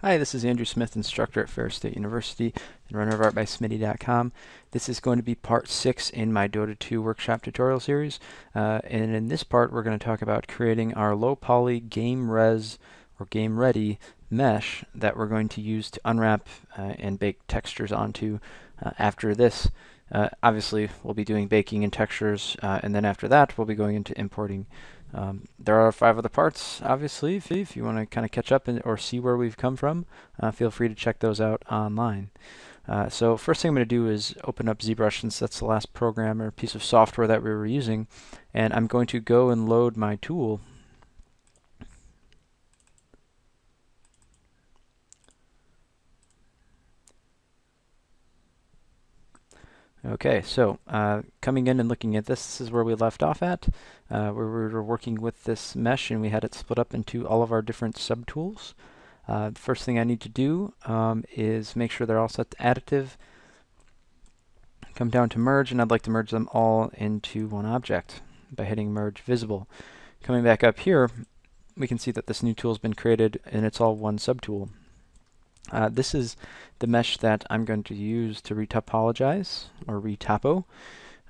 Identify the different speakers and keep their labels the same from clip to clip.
Speaker 1: Hi, this is Andrew Smith, instructor at Ferris State University and runner of art by Smitty.com. This is going to be part 6 in my Dota 2 workshop tutorial series. And in this part, we're going to talk about creating our low poly game res or game ready mesh that we're going to use to unwrap and bake textures onto after this. Obviously, we'll be doing baking and textures, and then after that, we'll be going into importing. There are 5 other parts, obviously. If you want to kind of catch up or see where we've come from, feel free to check those out online. So first thing I'm going to do is open up ZBrush, since that's the last program or piece of software that we were using, and I'm going to go and load my tool. Okay, so coming in and looking at this is where we left off at, where we were working with this mesh and we had it split up into all of our different subtools. The first thing I need to do is make sure they're all set to additive. Come down to merge, and I'd like to merge them all into one object by hitting merge visible. Coming back up here, we can see that this new tool has been created and it's all one subtool. This is the mesh that I'm going to use to retopologize, or retopo.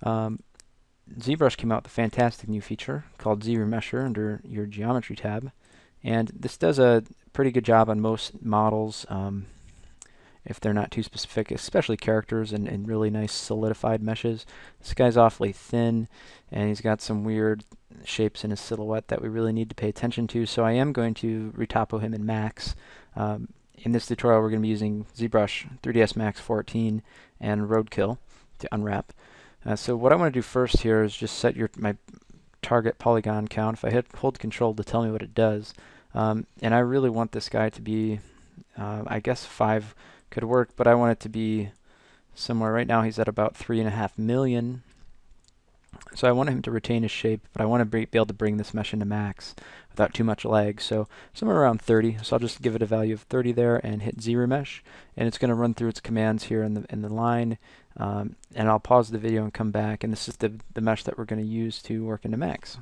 Speaker 1: ZBrush came out with a fantastic new feature called Z-Remesher under your Geometry tab, and this does a pretty good job on most models if they're not too specific, especially characters and really nice solidified meshes. This guy's awfully thin, and he's got some weird shapes in his silhouette that we really need to pay attention to, so I am going to retopo him in Max. In this tutorial, we're going to be using ZBrush 3ds Max 14 and Roadkill to unwrap. So what I want to do first here is just set my target polygon count. If I hold Control to tell me what it does, and I really want this guy to be, I guess 5 could work, but I want it to be somewhere. Right now he's at about 3.5 million. So I want him to retain his shape, but I want to be able to bring this mesh into max without too much lag. So somewhere around 30. So I'll just give it a value of 30 there and hit Z-Remesh, and it's going to run through its commands here in the line. And I'll pause the video and come back, and this is the mesh that we're going to use to work into max.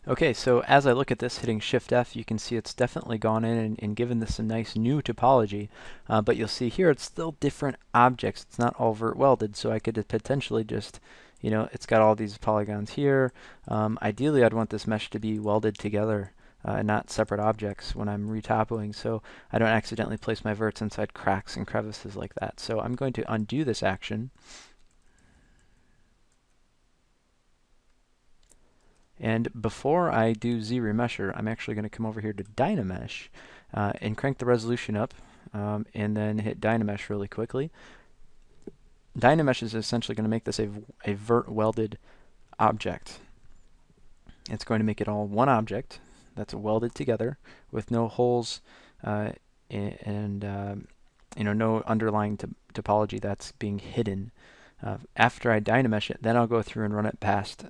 Speaker 1: Okay, so as I look at this, hitting Shift F, you can see it's definitely gone in and given this a nice new topology, but you'll see here it's still different objects. It's not all vert welded, so I could potentially just, you know, it's got all these polygons here. Ideally, I'd want this mesh to be welded together and not separate objects when I'm retopoing, so I don't accidentally place my verts inside cracks and crevices like that. So I'm going to undo this action. And before I do Z-Remesher, I'm actually going to come over here to Dynamesh and crank the resolution up, and then hit Dynamesh really quickly. Dynamesh is essentially going to make this a vert welded object. It's going to make it all one object that's welded together with no holes and you know, no underlying topology that's being hidden. After I Dynamesh it, then I'll go through and run it past.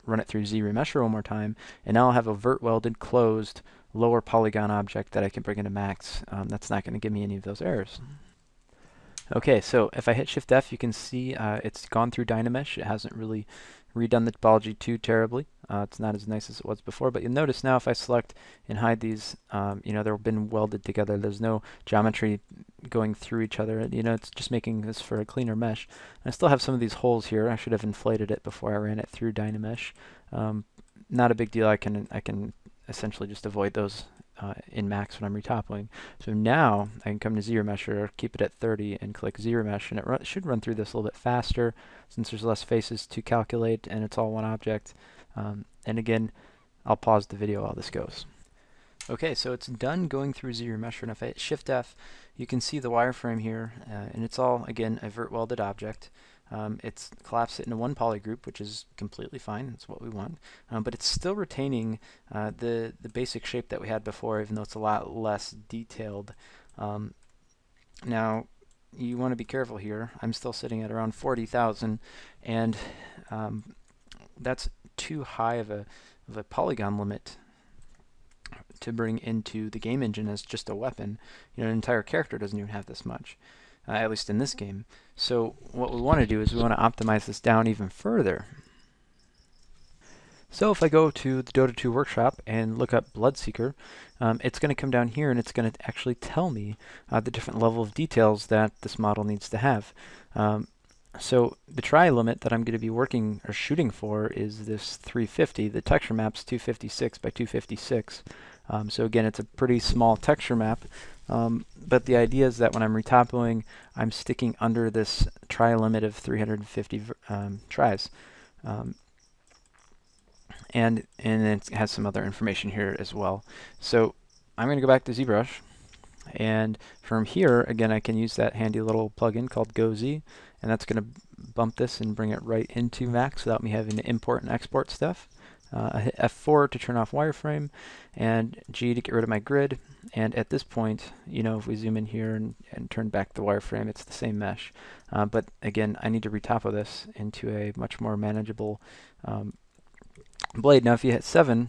Speaker 1: Run it through Z-Remesher one more time, and now I'll have a vert welded closed lower polygon object that I can bring into max. That's not going to give me any of those errors. Okay, so if I hit Shift F, you can see it's gone through Dynamesh. It hasn't really redone the topology too terribly. It's not as nice as it was before, but you'll notice now if I select and hide these, you know, they've been welded together. There's no geometry going through each other. You know, it's just making this for a cleaner mesh. I still have some of these holes here. I should have inflated it before I ran it through Dynamesh. Not a big deal. I can essentially just avoid those in max when I'm retopoing. So now I can come to Z-Remesher, keep it at 30, and click Z-Remesh, and it should run through this a little bit faster since there's less faces to calculate and it's all one object. And again, I'll pause the video while this goes. Okay, so it's done going through Z-Remesher, and if I hit Shift F, you can see the wireframe here, and it's all, again, a vert welded object. It's collapsed it into one poly group, which is completely fine. That's what we want. But it's still retaining the basic shape that we had before, even though it's a lot less detailed. Now, you want to be careful here. I'm still sitting at around 40,000, and that's too high of a polygon limit to bring into the game engine as just a weapon. You know, an entire character doesn't even have this much. At least in this game. So what we want to do is we want to optimize this down even further. So if I go to the Dota 2 workshop and look up Bloodseeker, it's going to come down here and it's going to actually tell me the different level of details that this model needs to have. So the try limit that I'm going to be working or shooting for is this 350. The texture map's 256 by 256. So again, it's a pretty small texture map, but the idea is that when I'm retopoing, I'm sticking under this try limit of 350 tries. And it has some other information here as well. So I'm going to go back to ZBrush, and from here, again, I can use that handy little plugin called GoZ, and that's going to bump this and bring it right into Max without me having to import and export stuff. I hit F4 to turn off wireframe, and G to get rid of my grid. And at this point, you know, if we zoom in here and turn back the wireframe, it's the same mesh. But again, I need to retopo this into a much more manageable blade. Now if you hit 7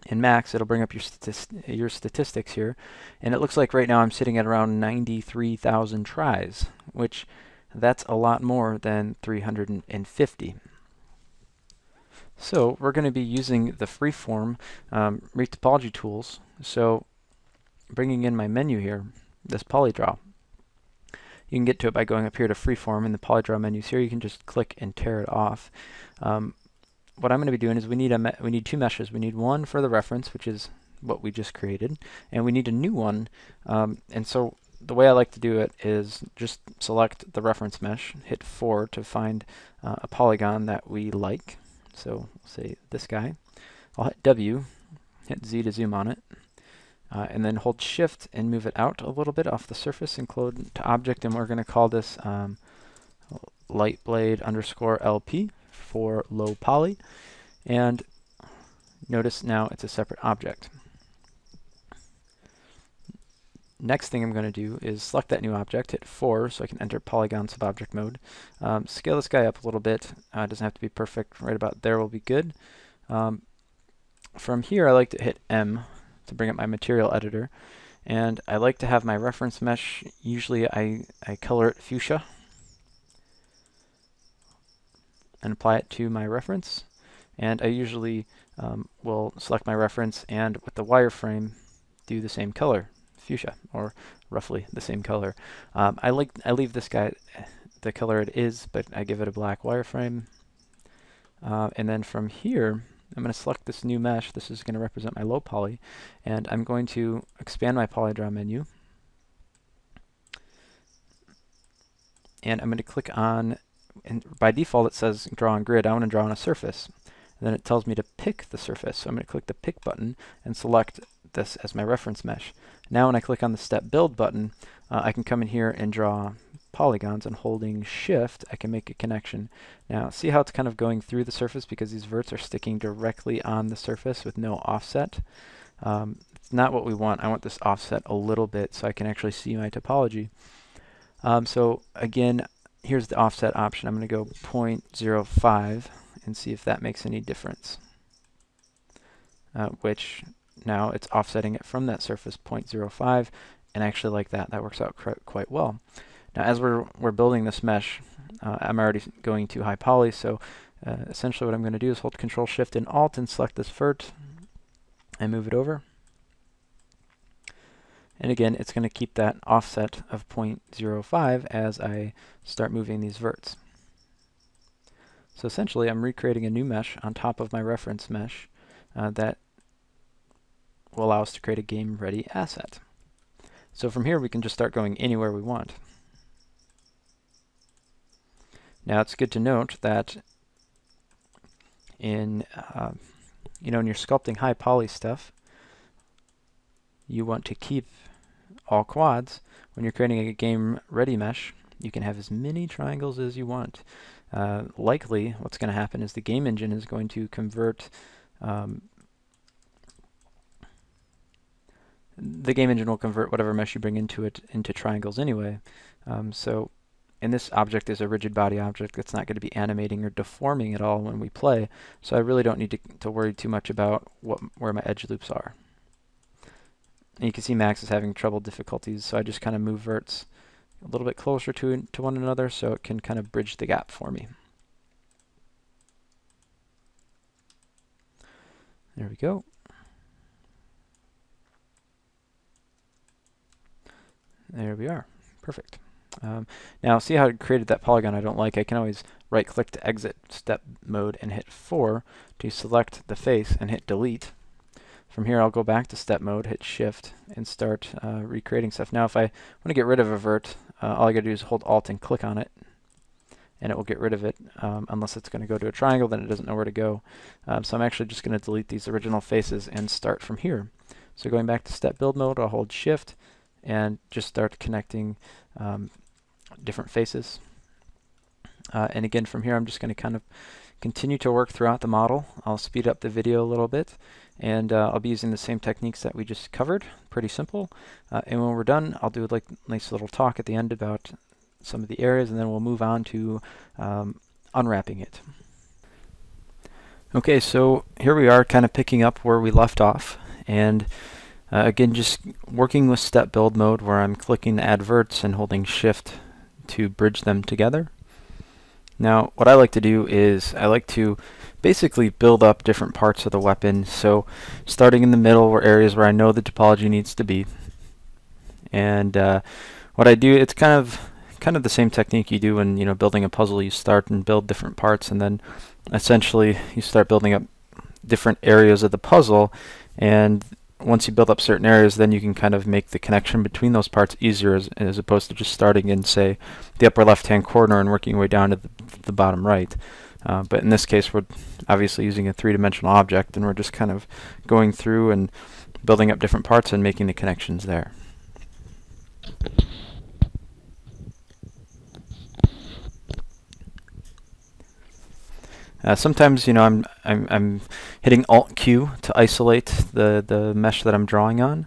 Speaker 1: in Max, it'll bring up your statistics here, and it looks like right now I'm sitting at around 93,000 tries, which that's a lot more than 350. So we're going to be using the freeform retopology tools. So bringing in my menu here, this polydraw. You can get to it by going up here to freeform, and the polydraw menu's here. You can just click and tear it off. What I'm going to be doing is we need two meshes. We need one for the reference, which is what we just created, and we need a new one. And so the way I like to do it is just select the reference mesh, hit 4 to find a polygon that we like. So we'll say this guy. I'll hit W, hit Z to zoom on it, and then hold Shift and move it out a little bit off the surface and clone to object, and we're going to call this lightblade_LP for low poly, and notice now it's a separate object. Next thing I'm going to do is select that new object, hit 4 so I can enter polygon subobject mode. Scale this guy up a little bit. It doesn't have to be perfect. Right about there will be good. From here I like to hit M to bring up my material editor, and I like to have my reference mesh, usually I color it fuchsia and apply it to my reference, and I usually will select my reference and with the wireframe do the same color, fuchsia, or roughly the same color. I leave this guy the color it is, but I give it a black wireframe, and then from here I'm going to select this new mesh. This is going to represent my low poly, and I'm going to expand my polydraw menu, and I'm going to click on, and by default it says draw on grid. I want to draw on a surface, and then it tells me to pick the surface, so I'm going to click the pick button and select this as my reference mesh. Now when I click on the step build button, I can come in here and draw polygons, and holding Shift I can make a connection. Now see how it's kind of going through the surface because these verts are sticking directly on the surface with no offset. It's not what we want. I want this offset a little bit so I can actually see my topology. So again, here's the offset option. I'm going to go 0.05 and see if that makes any difference, which now it's offsetting it from that surface 0.05, and I actually like that. That works out quite well. Now as we're building this mesh, I'm already going too high poly, so essentially what I'm going to do is hold Control Shift and Alt and select this vert and move it over. And again, it's going to keep that offset of 0.05 as I start moving these verts. So essentially I'm recreating a new mesh on top of my reference mesh that will allow us to create a game-ready asset. So from here we can just start going anywhere we want. Now it's good to note that in when you're sculpting high poly stuff, you want to keep all quads. When you're creating a game ready mesh, you can have as many triangles as you want. Likely what's going to happen is the game engine is going to convert the game engine will convert whatever mesh you bring into it into triangles anyway. And this object is a rigid body object that's not going to be animating or deforming at all when we play, so I really don't need to worry too much about where my edge loops are. And you can see Max is having trouble difficulties, so I just kind of move verts a little bit closer to one another so it can kind of bridge the gap for me. There we go. There we are. Perfect. Now see how it created that polygon I don't like? I can always right click to exit step mode and hit 4 to select the face and hit delete. From here I'll go back to step mode, hit shift, and start recreating stuff. Now if I want to get rid of a vert, all I gotta do is hold alt and click on it, and it will get rid of it, unless it's going to go to a triangle, then it doesn't know where to go. So I'm actually just going to delete these original faces and start from here. So going back to step build mode, I'll hold shift and just start connecting different faces. And again, from here I'm just going to kind of continue to work throughout the model. I'll speed up the video a little bit, and I'll be using the same techniques that we just covered. Pretty simple. And when we're done, I'll do like a nice little talk at the end about some of the areas, and then we'll move on to unwrapping it. Okay, so here we are kind of picking up where we left off, and again just working with step build mode where I'm clicking add verts and holding shift to bridge them together. Now what I like to do is I like to basically build up different parts of the weapon, so starting in the middle where areas where I know the topology needs to be, and what I do, it's kind of the same technique you do when building a puzzle. You start and build different parts, and then essentially you start building up different areas of the puzzle, and once you build up certain areas, then you can kind of make the connection between those parts easier, as opposed to just starting in, say, the upper left hand corner and working your way down to the bottom right. But in this case we're obviously using a three-dimensional object, and we're just kind of going through and building up different parts and making the connections there. Sometimes I'm hitting Alt Q to isolate the mesh that I'm drawing on.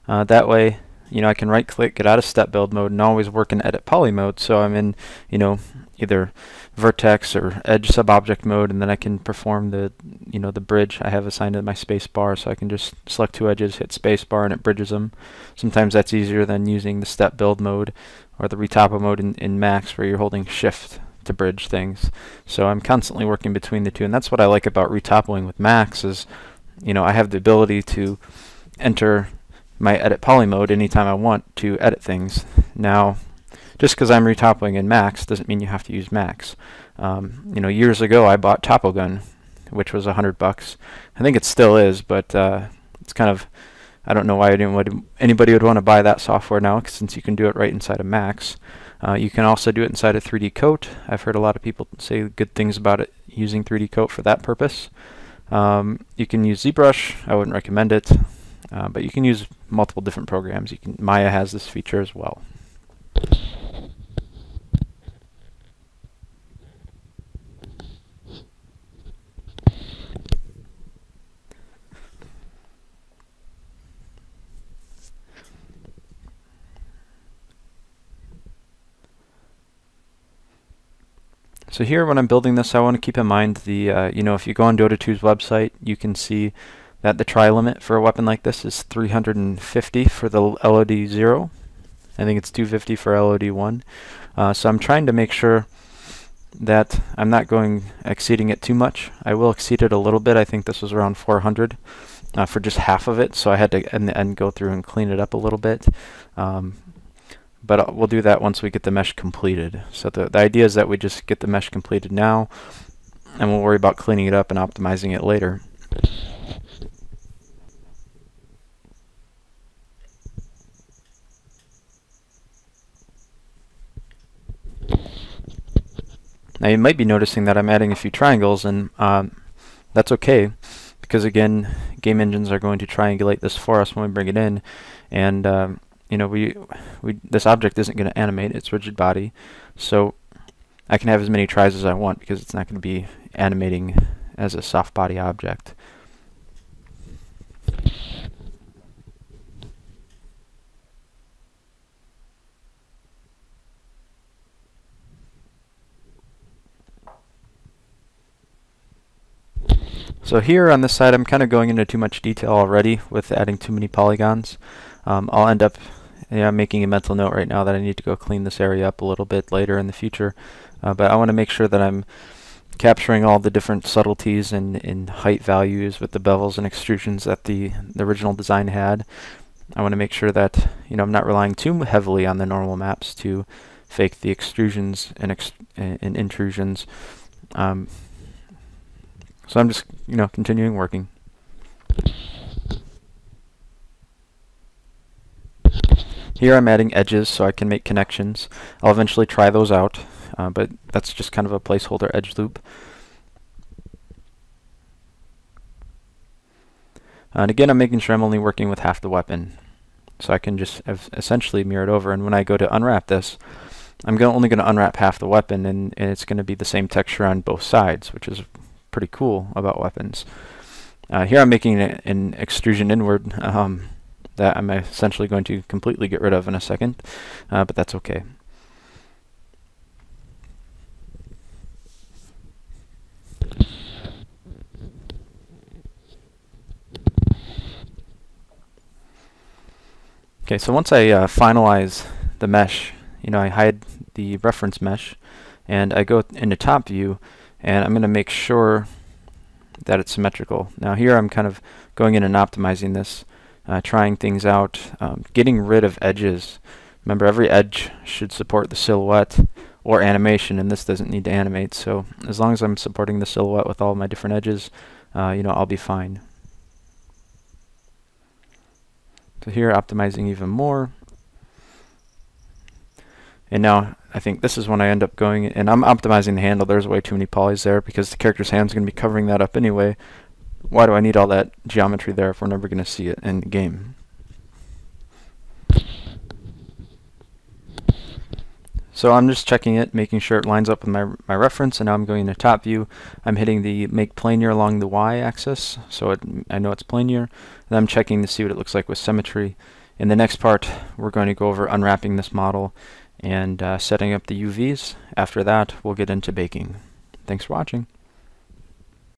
Speaker 1: That way I can right click, get out of step build mode, and always work in edit poly mode. So I'm in either vertex or edge subobject mode, and then I can perform the the bridge I have assigned to my space bar. So I can just select two edges, hit space bar, and it bridges them. Sometimes that's easier than using the step build mode or the retopo mode in Max, where you're holding shift to bridge things. So I'm constantly working between the two, and that's what I like about retopoing with Max is I have the ability to enter my edit poly mode anytime I want to edit things. Now just because I'm retopoing in Max doesn't mean you have to use Max. Years ago I bought TopoGun, which was $100. I think it still is, but it's kind of, I don't know why anybody would want to buy that software now, since you can do it right inside of Max. You can also do it inside of 3D Coat. I've heard a lot of people say good things about it using 3D Coat for that purpose. You can use ZBrush. I wouldn't recommend it, but you can use multiple different programs. Maya has this feature as well. So here when I'm building this, I want to keep in mind the, if you go on Dota 2's website, you can see that the try limit for a weapon like this is 350 for the LOD 0. I think it's 250 for LOD 1. So I'm trying to make sure that I'm not exceeding it too much. I will exceed it a little bit. I think this was around 400 for just half of it, so I had to in the end go through and clean it up a little bit. But we'll do that once we get the mesh completed. So the idea is that we just get the mesh completed now, and we'll worry about cleaning it up and optimizing it later. Now you might be noticing that I'm adding a few triangles, and that's okay, because again, game engines are going to triangulate this for us when we bring it in, and this object isn't going to animate, it's rigid body, so I can have as many tries as I want because it's not going to be animating as a soft body object. So here on this side I'm kind of going into too much detail already with adding too many polygons. I'll end up making a mental note right now that I need to go clean this area up a little bit later in the future, but I want to make sure that I'm capturing all the different subtleties in height values with the bevels and extrusions that the original design had. I want to make sure that I'm not relying too heavily on the normal maps to fake the extrusions and intrusions. So I'm just continuing working. Here I'm adding edges so I can make connections. I'll eventually try those out, but that's just kind of a placeholder edge loop. And again, I'm making sure I'm only working with half the weapon, so I can just essentially mirror it over. And when I go to unwrap this, I'm only going to unwrap half the weapon, and it's going to be the same texture on both sides, which is pretty cool about weapons. Here I'm making an extrusion inward that I'm essentially going to completely get rid of in a second, but that's okay. Okay, so once I finalize the mesh, I hide the reference mesh, and I go into top view, and I'm going to make sure that it's symmetrical. Now here I'm kind of going in and optimizing this, trying things out, getting rid of edges. Remember, every edge should support the silhouette or animation, and this doesn't need to animate, so as long as I'm supporting the silhouette with all my different edges, I'll be fine. So here, optimizing even more. And now I think this is when I end up going, and I'm optimizing the handle. There's way too many polys there because the character's hand's going to be covering that up anyway. Why do I need all that geometry there if we're never going to see it in the game? So I'm just checking it, making sure it lines up with my reference, and now I'm going to top view. I'm hitting the make planar along the y-axis, so I know it's planar. And I'm checking to see what it looks like with symmetry. In the next part, we're going to go over unwrapping this model and setting up the UVs. After that, we'll get into baking. Thanks for watching.